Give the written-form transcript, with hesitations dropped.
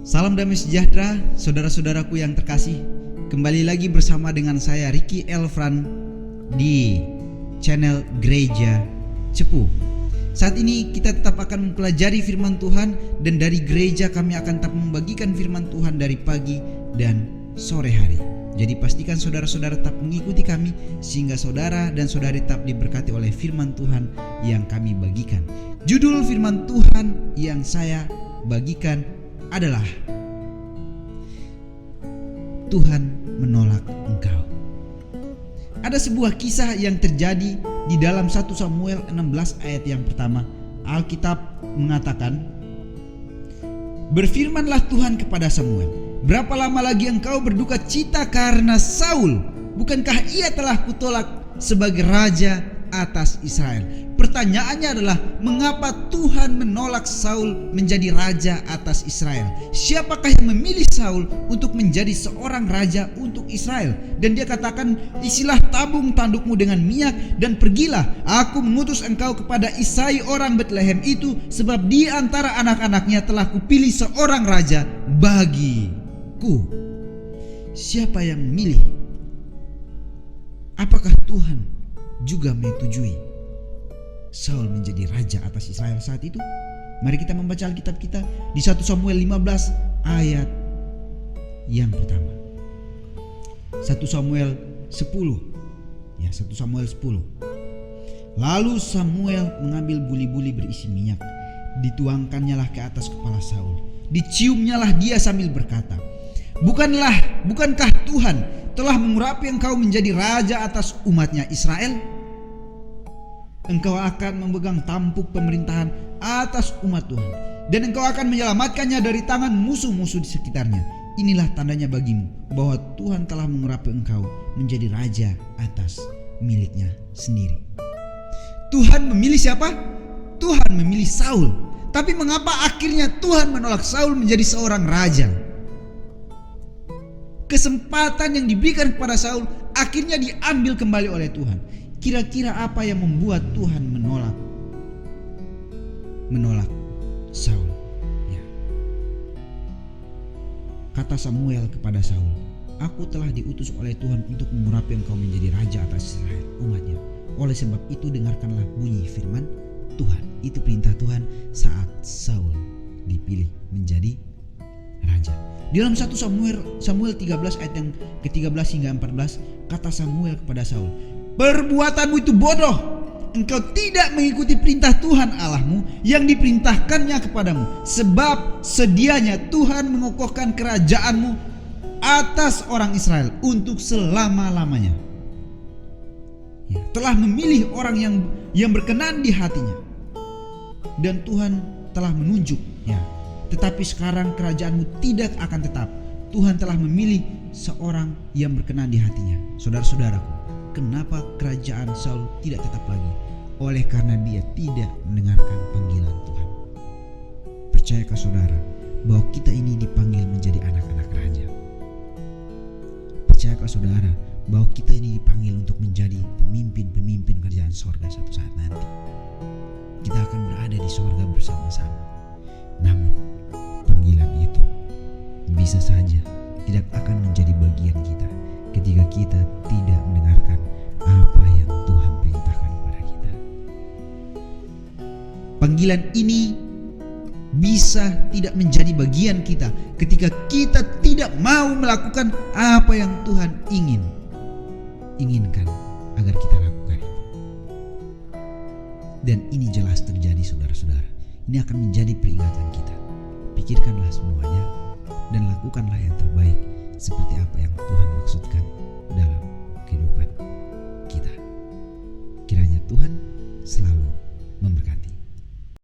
Salam damai sejahtera, saudara-saudaraku yang terkasih. Kembali lagi bersama dengan saya Ricky Elfran di channel Gereja Cepu. Saat ini kita tetap akan mempelajari firman Tuhan, dan dari gereja kami akan tetap membagikan firman Tuhan dari pagi dan sore hari. Jadi pastikan saudara-saudara tetap mengikuti kami, sehingga saudara dan saudari tetap diberkati oleh firman Tuhan yang kami bagikan. Judul firman Tuhan yang saya bagikan adalah Tuhan menolak engkau. Ada sebuah kisah yang terjadi di dalam 1 Samuel 16 ayat yang pertama. Alkitab mengatakan, "Berfirmanlah Tuhan kepada Samuel, berapa lama lagi engkau berduka cita karena Saul? Bukankah ia telah kutolak sebagai raja atas Israel?" Pertanyaannya adalah, mengapa Tuhan menolak Saul menjadi raja atas Israel? Siapakah yang memilih Saul untuk menjadi seorang raja untuk Israel? Dan dia katakan, "Isilah tabung tandukmu dengan minyak dan pergilah. Aku mengutus engkau kepada Isai orang Betlehem itu, sebab di antara anak-anaknya telah kupilih seorang raja bagiku." Siapa yang memilih? Apakah Tuhan juga menyetujui Saul menjadi raja atas Israel saat itu? Mari kita membaca Alkitab kita di 1 Samuel 15 ayat yang pertama. 1 Samuel 10. 1 Samuel 10. Lalu Samuel mengambil buli-buli berisi minyak, dituangkannyalah ke atas kepala Saul. Diciumnyalah dia sambil berkata, Bukankah Tuhan telah mengurapi engkau menjadi raja atas umatnya Israel? Engkau akan memegang tampuk pemerintahan atas umat Tuhan, dan engkau akan menyelamatkannya dari tangan musuh-musuh di sekitarnya. Inilah tandanya bagimu bahwa Tuhan telah mengurapi engkau menjadi raja atas miliknya sendiri. Tuhan memilih siapa? Tuhan memilih Saul. Tapi mengapa akhirnya Tuhan menolak Saul menjadi seorang raja? Kesempatan yang diberikan kepada Saul akhirnya diambil kembali oleh Tuhan. Kira-kira apa yang membuat Tuhan menolak Saul? Kata Samuel kepada Saul, "Aku telah diutus oleh Tuhan untuk mengurapi engkau menjadi raja atas Israel, umatnya. Oleh sebab itu dengarkanlah bunyi firman Tuhan." Itu perintah Tuhan saat Saul dipilih menjadi raja. Di dalam 1 Samuel 13 ayat yang ke-13 hingga 14, kata Samuel kepada Saul, "Perbuatanmu itu bodoh. Engkau tidak mengikuti perintah Tuhan Allahmu yang diperintahkannya kepadamu. Sebab sedianya Tuhan mengokohkan kerajaanmu atas orang Israel untuk selama-lamanya. Telah memilih orang yang berkenan di hatinya. Dan Tuhan telah menunjuk. Tetapi sekarang kerajaanmu tidak akan tetap. Tuhan telah memilih seorang yang berkenan di hatinya." Saudara-saudaraku, kenapa kerajaan Saul tidak tetap lagi? Oleh karena dia tidak mendengarkan panggilan Tuhan. Percayakah saudara bahwa kita ini dipanggil menjadi anak-anak raja? Percayakah saudara bahwa kita ini dipanggil untuk menjadi pemimpin-pemimpin kerajaan sorga suatu saat nanti? Kita akan berada di sorga bersama-sama. Namun panggilan itu bisa saja tidak akan menjadi bagian kita ketika kita tidak mendengarkan apa yang Tuhan perintahkan kepada kita. Panggilan ini bisa tidak menjadi bagian kita ketika kita tidak mau melakukan apa yang Tuhan inginkan agar kita lakukan. Dan ini jelas terjadi, saudara-saudara. Ini akan menjadi peringatan kita. Pikirkanlah semuanya dan lakukanlah yang terbaik seperti apa yang Tuhan maksudkan